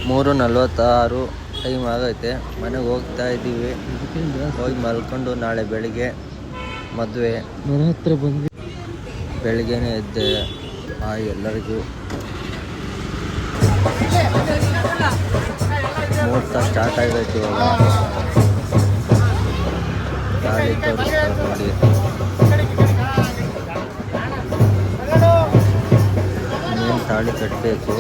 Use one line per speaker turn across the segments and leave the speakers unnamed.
3:46 time ಆಗೈತೆ. ಮನೆಗೆ ಹೋಗ್ತಾ ಇದ್ದೀವಿ. ಹೋಗಿ ಮಲ್ಕೊಂಡು ನಾಳೆ ಬೆಳಿಗ್ಗೆ ಮದುವೆ.
ಮನೆ ಹತ್ರ ಬಂದು
ಬೆಳಿಗ್ಗೆನೇ ಎದ್ದೆ. ಎಲ್ಲರಿಗೂ ಮುಹೂರ್ತ ಸ್ಟಾರ್ಟ್ ಆಗೈತೆ. ಇವಾಗ ತಾಳಿ ತೋರಿಸ್ತಾರೆ ನೋಡಿ. ಇನ್ನೇನು ತಾಳಿ ಕಟ್ಟಬೇಕು.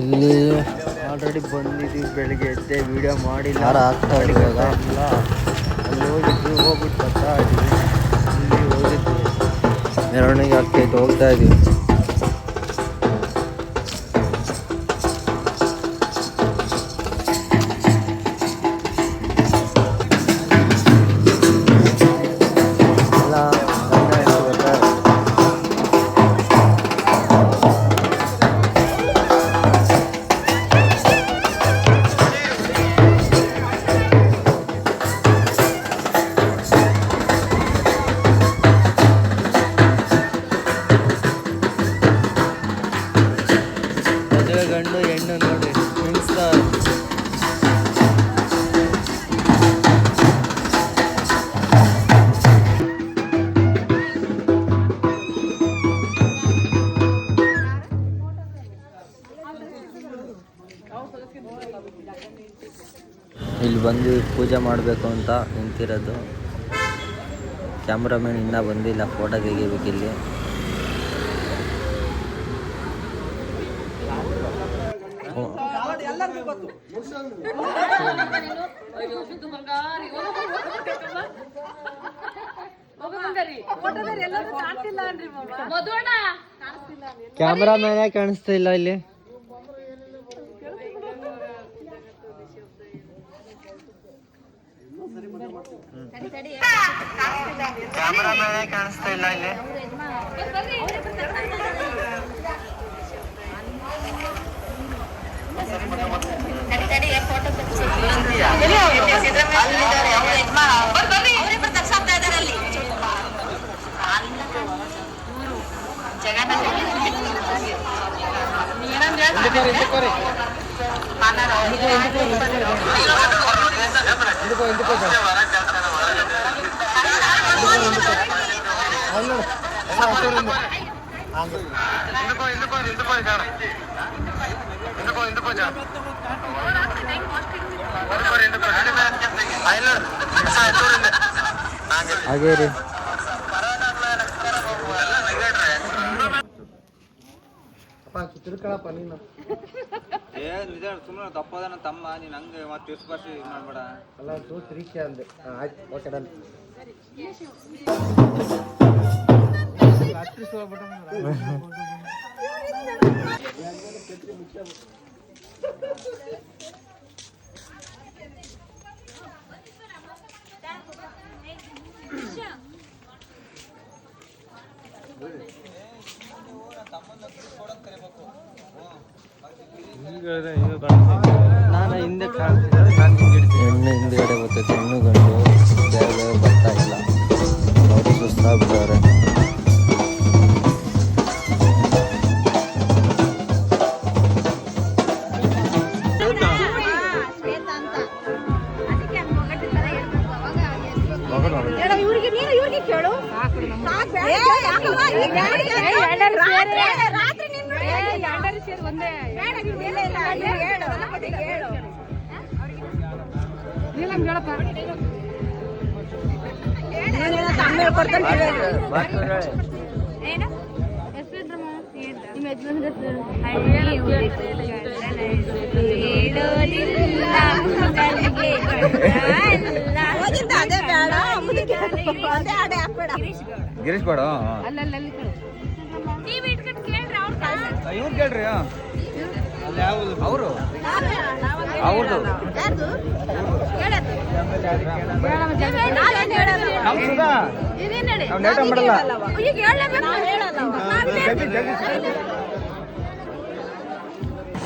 ಇಲ್ಲಿ ಆಲ್ರೆಡಿ ಬಂದಿದ್ದೀವಿ. ಬೆಳಿಗ್ಗೆ ಎದ್ದೆ ವಿಡಿಯೋ ಮಾಡಿಲ್ಲ.
ಆಗ್ತಾ ಇರುವಾಗ
ಅಲ್ಲಿ ಹೋಗ್ಬಿಟ್ಟು ಬರ್ತಾ ಇದ್ದೀವಿ. ಇಲ್ಲಿ ಹೋಗಿದ್ವಿ,
ಮೆರವಣಿಗೆ ಆಗ್ತೈತೆ. ಹೋಗ್ತಾ ಇದ್ದೀವಿ.
ಗಂಡು ಹೆಣ್ಣು ನೋಡಿ ಮಿಂಚ್ತಾರೆ.
ಇಲ್ಲಿ ಬಂದು ಪೂಜೆ ಮಾಡಬೇಕು ಅಂತ ನಿಂತಿರೋದು. ಕ್ಯಾಮ್ರಾಮನ್ ಇನ್ನೂ ಬಂದಿಲ್ಲ, ಫೋಟೋ ತೆಗಿಬೇಕಿಲ್ಲಿ.
ಕ್ಯಾಮ್ರಾಮನ್ ಕಾಣಿಸ್ತಾ ಇಲ್ಲ ಇಲ್ಲಿ. ಕಾಣಿಸ್ತಾ ಇಲ್ಲ ಇಲ್ಲಿ.
ಹಾಗೆ ರೀ.
ತಿರ್ಕಳಪ್ಪ ನೀನು.
ಸುಮ್ಮನೆ ತಪ್ಪದನ ತಮ್ಮ ನೀನ್ ಹಂಗೆ ಮತ್ತೆ ಇಸ್ಬಾರ್ಸಿ ಮಾಡ್ಬೇಡ.
ಅಲ್ಲ ತಿರಿಕೆ ಅಂದೆ. ಆಯ್ತು, ಓಕೆ ಡನ್.
ನೀನು ಇವ್ರಿಗೆ ಕೇಳು
ಗಿರೀಶ್ ಬೇಡ ಇವ್ರು ಕೇಳ್ರಿ ಅವರು ಅವ್ರದ್ದು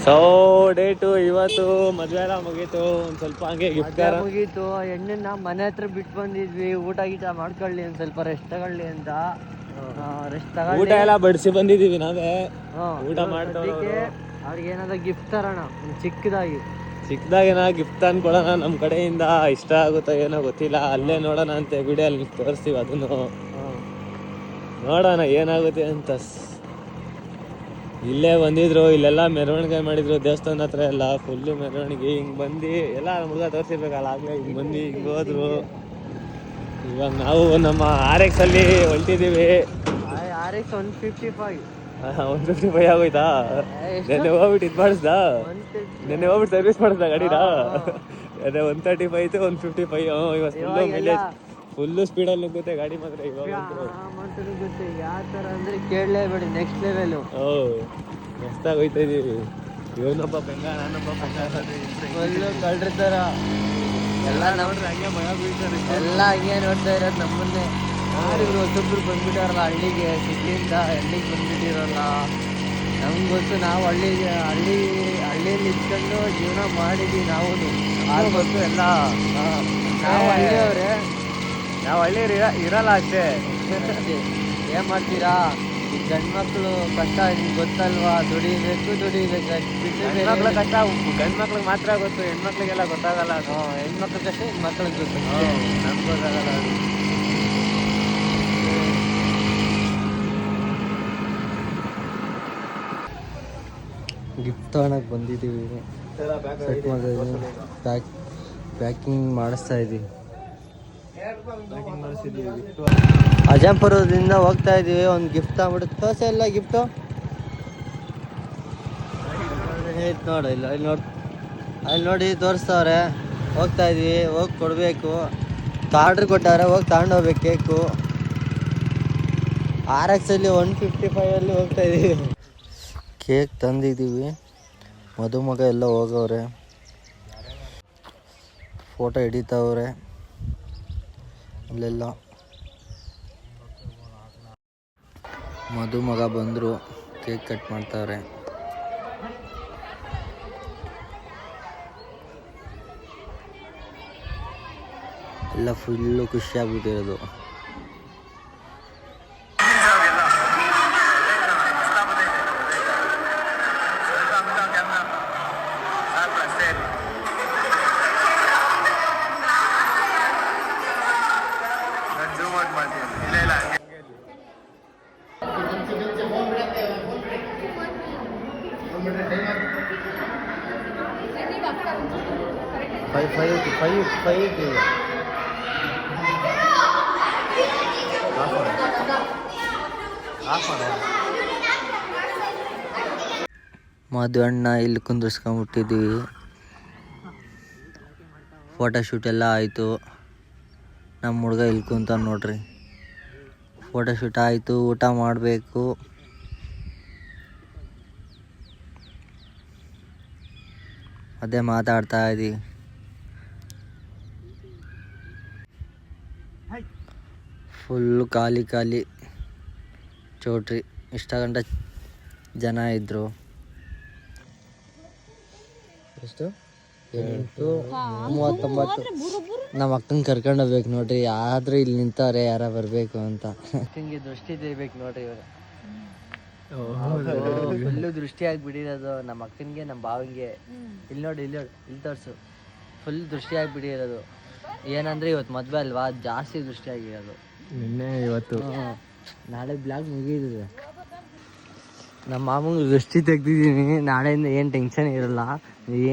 ಸೊ ಡೇಟು ಇವತ್ತು ಮದ್ವೆ ಎಲ್ಲ ಮುಗೀತು. ಒಂದ್ ಸ್ವಲ್ಪ ಹಂಗೆ ಗಿಫ್ಟ್ ಮುಗೀತು. ಹೆಣ್ಣನ್ನ ಮನೆ ಹತ್ರ ಬಿಟ್ಟು ಬಂದಿದ್ವಿ, ಊಟ ಗೀಟ ಮಾಡ್ಕೊಳ್ಳಿ ಒಂದ್ ಸ್ವಲ್ಪ ರೆಸ್ಟ್ ತಗೊಳ್ಳಿ ಅಂತ. ರೆಸ್ಟ್ ತಗೊಳ್ಳಿ, ಊಟ ಎಲ್ಲ ಬಡಿಸಿ ಬಂದಿದೀವಿ ನಾವೇ. ಊಟ ಮಾಡೋದಕ್ಕೆ ಅವ್ರಿಗೆ ಏನಾದ್ರು ಗಿಫ್ಟ್ ತರೋಣ, ಚಿಕ್ಕದಾಗೇನ ಗಿಫ್ಟ್ ಅನ್ಕೊಡೋಣ ನಮ್ಮ ಕಡೆಯಿಂದ. ಇಷ್ಟ ಆಗುತ್ತೋ ಏನೋ ಗೊತ್ತಿಲ್ಲ, ಅಲ್ಲೇ ನೋಡೋಣ ಅಂತ ವಿಡಿಯೋ ಅಲ್ಲಿ ತೋರಿಸ್ತೀವಿ. ಅದನ್ನು ನೋಡೋಣ ಏನಾಗುತ್ತೆ ಅಂತ. ಇಲ್ಲೇ ಬಂದಿದ್ರು, ಇಲ್ಲೆಲ್ಲ ಮೆರವಣಿಗೆ ಮಾಡಿದ್ರು ದೇವಸ್ಥಾನ ಹತ್ರ ಎಲ್ಲ ಫುಲ್ಲು ಮೆರವಣಿಗೆ. ಹಿಂಗೆ ಬಂದು ಎಲ್ಲ ಹುಡುಗ ತೋರಿಸಿರ್ಬೇಕಲ್ಲ, ಆಗಲೇ ಹಿಂಗೆ ಬಂದು ಹಿಂಗೆ ಹೋದ್ರು. ಇವಾಗ ನಾವು ನಮ್ಮ RX ಅಲ್ಲಿ ಹೊಲ್ಟಿದ್ದೀವಿ. RX 155 ಆಗೋಯ್ತಾ? ನೆನ್ನೆ ಹೋಗ್ಬಿಟ್ಟು ಇದು ಮಾಡಿಸ್ದ, ನೆನ್ನೆ ಹೋಗ್ಬಿಟ್ಟು ಸರ್ವಿಸ್ ಮಾಡಿಸ್ದ ಗಾಡಿನ. ಅದೇ 135 ಐತೆ 155. ಇವತ್ತು ಫುಲ್ಲು ಸ್ಪೀಡಲ್ಲಿ ನುಗ್ಗುತ್ತೆ ಗಾಡಿ ಮಾತ್ರ. ಇವಾಗ ಯಾವ ಥರ ಅಂದರೆ ಕೇಳಲೇಬೇಡಿ, ನೆಕ್ಸ್ಟ್ ಲೆವೆಲು. ಮಸ್ತಾಗಿ ಹೋಯ್ತಾ ಇದೀವಿ. ಇವನೊಬ್ಬ ಬೆಂಗ, ನಾನೊಬ್ಬ ಬೆಂಗ, ಫುಲ್ಲು ಕಳ್ರ ಥರ ಎಲ್ಲ ನೋಡ್ರಿ ಹಂಗೆ ಮಗ ಬೀಳ್ತಾರೆ. ಎಲ್ಲ ಹಂಗೆ ನೋಡ್ತಾ ಇರೋದು ನಮ್ಮನ್ನೇ. ಯಾರಿದ್ರು ಹೊಸೊಬ್ರು ಬಂದ್ಬಿಟ್ಟಾರಲ್ಲ ಹಳ್ಳಿಗೆ, ಸಿಟಿಯಿಂದ ಹಳ್ಳಿಗೆ ಬಂದ್ಬಿಟ್ಟಿರಲ್ಲ. ನಮ್ಗೆ ಗೊತ್ತು, ನಾವು ಹಳ್ಳಿಯಲ್ಲಿ ಇಟ್ಕೊಂಡು ಜೀವನ ಮಾಡಿದ್ವಿ ನಾವು. ಗೊತ್ತು ಎಲ್ಲ. ನಾವು ಹಳ್ಳಿಯವ್ರೆ, ನಾವು ಹಳ್ಳಿಯವ್ರು ಇರಲ್ಲ ಅಷ್ಟೇ. ಏನ್ ಮಾಡ್ತೀರಾ, ಈ ಗಂಡು ಮಕ್ಕಳು ಕಷ್ಟ ನಿಮ್ಗೆ ಗೊತ್ತಲ್ವಾ? ದುಡಿಬೇಕು ಹೆಣ್ಮಕ್ಳು ಕಷ್ಟ ಗಂಡು ಮಕ್ಳಿಗೆ ಮಾತ್ರ ಗೊತ್ತು, ಹೆಣ್ಮಕ್ಳಿಗೆಲ್ಲ ಗೊತ್ತಾಗಲ್ಲ. ಹೆಣ್ಮಕ್ಳ ಕಷ್ಟ ಹೆಣ್ಮಕ್ಳಿಗೆ ಗೊತ್ತು, ನಮ್ಗೆ ಗೊತ್ತಾಗಲ್ಲ. ಗಿಫ್ಟ್ ತಗೊಳಕ್ ಬಂದಿದ್ದೀವಿ, ಸೆಟ್ ಮಾಡಿದ್ದೀವಿ, ಪ್ಯಾಕಿಂಗ್ ಮಾಡಿಸ್ತಾ ಇದ್ದೀವಿ. ಅಜಂಪುರದಿಂದ ಹೋಗ್ತಾ ಇದೀವಿ. ಒಂದು ಗಿಫ್ಟ್ ತಗೊಂಡ್ಬಿಟ್ಟು ತೋರ್ಸ ಎಲ್ಲ ಗಿಫ್ಟು ನೋಡಿ. ಅಲ್ಲಿ ನೋಡಿ ತೋರಿಸ್ತವ್ರೆ. ಹೋಗ್ತಾ ಇದೀವಿ, ಹೋಗಿ ಕೊಡಬೇಕು. ಆರ್ಡ್ರ್ ಕೊಟ್ಟವ್ರೆ, ಹೋಗಿ ತಗೊಂಡೋಗ್ಬೇಕು ಕೇಕು. RX ಅಲ್ಲಿ 155 ಹೋಗ್ತಾ ಇದೀವಿ. ಕೇಕ್ ತಂದಿದ್ದೀವಿ. ಮದುಮಗ ಎಲ್ಲ ಹೋಗವ್ರೆ, ಫೋಟೋ ಹಿಡಿತವ್ರೆ ಅಲ್ಲೆಲ್ಲ. ಮದುಮಗ ಬಂದರು, ಕೇಕ್ ಕಟ್ ಮಾಡ್ತಾವ್ರೆ. ಎಲ್ಲ ಫುಲ್ಲು ಖುಷಿಯಾಗ್ಬಿಟ್ಟಿರೋದು. ಮದುವಣ್ಣ ಇಲ್ಲಿ ಕುಂದಿರ್ಸ್ಕೊಂಡ್ಬಿಟ್ಟಿದ್ದೀವಿ. ಫೋಟೋಶೂಟ್ ಎಲ್ಲ ಆಯಿತು. ನಮ್ಮ ಹುಡುಗ ಇಲ್ಲಿ ಕುಂತ ನೋಡ್ರಿ. ಫೋಟೋಶೂಟ್ ಆಯಿತು, ಊಟ ಮಾಡಬೇಕು. ಅದೇ ಮಾತಾಡ್ತಾ ಇದ್ದೀವಿ. ಫುಲ್ಲು ಖಾಲಿ ಚೌಟ್ರಿ. ಇಷ್ಟ ಗಂಟೆ ಜನ ಇದ್ದರು. ಎಷ್ಟು 8:39. ನಮ್ಮ ಅಕ್ಕನ ಕರ್ಕೊಂಡು ಹೋಗ್ಬೇಕು ನೋಡ್ರಿ. ಆದರೂ ಇಲ್ಲಿ ನಿಂತವ್ರೆ, ಯಾರ ಬರಬೇಕು ಅಂತ. ಅಕ್ಕಂಗೆ ದೃಷ್ಟಿ ತೆಗಿಬೇಕು ನೋಡ್ರಿ ಇವಾಗ. ಫುಲ್ಲು ದೃಷ್ಟಿ ಆಗಿಬಿಟ್ಟಿರೋದು ನಮ್ಮ ಅಕ್ಕನಿಗೆ, ನಮ್ಮ ಬಾವಿಗೆ. ಇಲ್ಲಿ ನೋಡಿ, ಇಲ್ಲಿ ತೋರಿಸು. ಫುಲ್ ದೃಷ್ಟಿ ಆಗಿಬಿಟ್ಟಿರೋದು. ಏನಂದರೆ ಇವತ್ತು ಮದುವೆ ಅಲ್ವಾ, ಜಾಸ್ತಿ ದೃಷ್ಟಿ ಆಗಿರೋದು. ನಿನ್ನೆ ಇವತ್ತು
ನಾಳೆ ಬ್ಲಾಗ್ ಮುಗಿದಿದೆ. ನಮ್ಮ ಮಾಮಂಗೆ ದೃಷ್ಟಿ ತೆಗ್ದಿದ್ದೀನಿ. ನಾಳೆಯಿಂದ ಏನು ಟೆನ್ಷನ್ ಇರಲ್ಲ,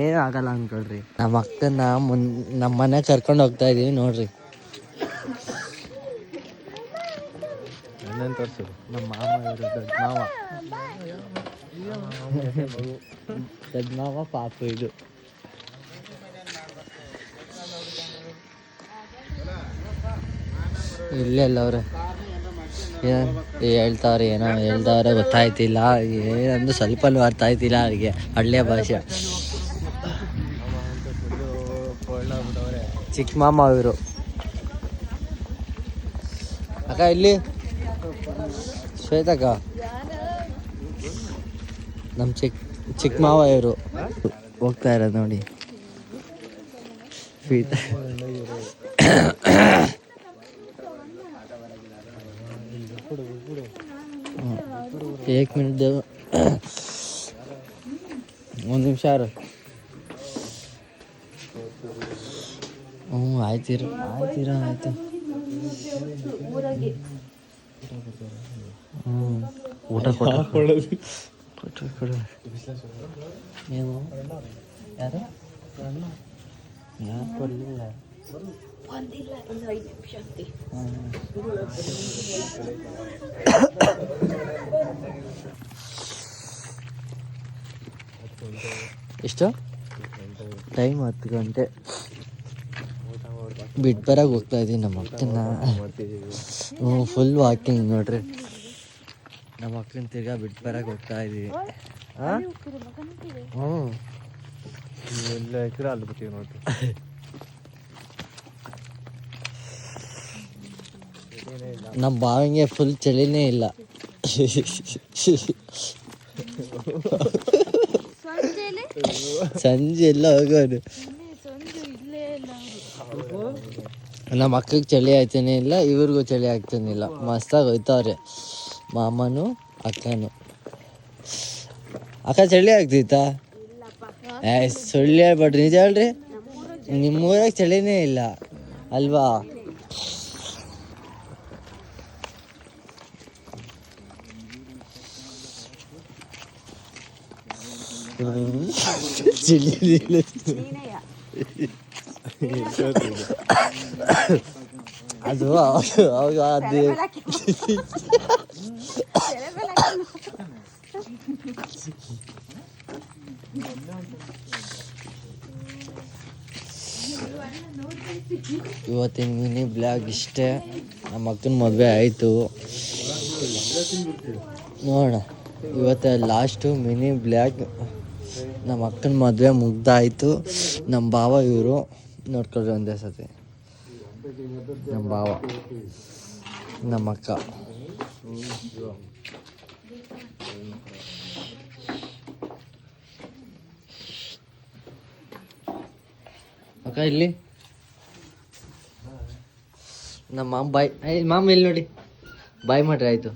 ಏನೂ ಆಗಲ್ಲ ಅಂದ್ಕೊಳ್ರಿ. ನಮ್ಮ ಅಕ್ಕನ ನಮ್ಮ ಮನೆ ಕರ್ಕೊಂಡು ಹೋಗ್ತಾ ಇದೀವಿ ನೋಡ್ರಿ.
ನನ್ನೇನು ತೋರಿಸು.
ನಮ್ಮ ಮಾಮ ಇವರು ದೊಡ್ಡ ಮಾವ ಪಾಪು ಇದು. ಇಲ್ಲೆಲ್ಲ ಅವ್ರೆ ಹೇಳ್ತಾವ್ರೆ, ಏನೋ ಹೇಳ್ದವ್ರೆ ಗೊತ್ತಾಯ್ತಿಲ್ಲ. ಏನಂದು ಸ್ವಲ್ಪ ಅರ್ಥ ಆಯ್ತಿಲ್ಲ ಅವ್ರಿಗೆ ಹಳ್ಳಿಯ ಭಾಷೆ. ಚಿಕ್ಕ ಮಾಮ ಇವರು. ಅಕ್ಕ ಇಲ್ಲಿ ಶ್ವೇತಕ್ಕ, ನಮ್ಮ ಚಿಕ್ಕ ಮಾವ ಇವರು ಹೋಗ್ತಾ ಇರೋದು ನೋಡಿ. एक मिनट दे, ಒಂದು ನಿಮಿಷ ಯಾರು. ಆಯ್ತು. ಊಟ ಕೊಡು. ನೀವು ಯಾರು ಯಾಕೆ ಕೊಡಲಿಲ್ಲ? ಎಷ್ಟು ಟೈಮ್? 10 ಗಂಟೆ. ಬಿಟ್ಟು ಬರೋಕೆ ಹೋಗ್ತಾ ಇದ್ದೀನಿ ನಮ್ಮ ಅಕ್ಕನ. ಫುಲ್ ವಾಕಿಂಗ್ ನೋಡ್ರಿ. ನಮ್ಮ ಅಕ್ಕನ ತಿರ್ಗಾ ಬಿಟ್ಟು ಬರೋಕೆ ಹೋಗ್ತಾ ಇದ್ದೀವಿ.
ಎಲ್ಲ ಎಕರೆ ಅಲ್ಲಿ ಬರ್ತೀವಿ ನೋಡ್ರಿ.
ನಮ್ಮ ಬಾವಿಗೆ ಫುಲ್ ಚಳಿನೇ ಇಲ್ಲ. ಸಂಜೆ ಎಲ್ಲ ಹೋಗೋದು. ನಮ್ಮ ಅಕ್ಕಗೆ ಚಳಿ ಆಯ್ತಾನೆ ಇಲ್ಲ, ಇವ್ರಿಗೂ ಚಳಿ ಆಗ್ತಾನಿಲ್ಲ. ಮಸ್ತಾಗಿ ಹೋಯ್ತವ್ರೆ ಮಾಮನು ಅಕ್ಕನು. ಅಕ್ಕ ಚಳಿ ಆಗ್ತೈತಾ? ಸುಳ್ಳು ಹೇಳ್ಬೇಡ್ರಿ, ನಿಜ ಹೇಳ್ರಿ. ನಿಮ್ಮೂರಾಗ ಚಳಿನೇ ಇಲ್ಲ ಅಲ್ವಾ? ಅದು ಅವಾಗ ಅದು ಇವತ್ತಿನ ಮಿನಿ ಬ್ಲಾಗ್ ಇಷ್ಟೇ. ನಮ್ಮ ಅಕ್ಕನ ಮದುವೆ ಆಯಿತು ನೋಡೋಣ. ಇವತ್ತು ಲಾಸ್ಟು ಮಿನಿ ಬ್ಲಾಗ್. ನಮ್ಮ ಅಕ್ಕನ ಮದುವೆ ಮುಗ್ದಾಯಿತು. ನಮ್ಮ ಭಾವ ಇವರು ನೋಡ್ಕೊಳ್ರಿ ಒಂದೇ ಸತಿ. ನಮ್ಮ ಭಾವ, ನಮ್ಮ ಅಕ್ಕ. ಅಕ್ಕ ಇಲ್ಲಿ ನಮ್ಮ ಮಾಮ ಬಾಯ್. ಮಾಮ ಇಲ್ಲಿ ನೋಡಿ, ಬಾಯ್ ಮಾಡ್ರಿ ಆಯಿತು.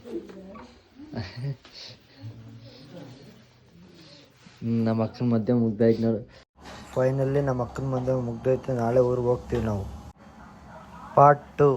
ನಮ್ಮ ಅಕ್ಕನ ಮದುವೆ ಮುಗ್ದಾಯ್ತು ನೋಡಿ. ಫೈನಲಿ ನಮ್ಮ ಅಕ್ಕನ ಮದುವೆ ಮುಗ್ದೈತೆ. ನಾಳೆ ಊರಿಗೆ ಹೋಗ್ತೀವಿ ನಾವು. ಪಾರ್ಟ್ 2.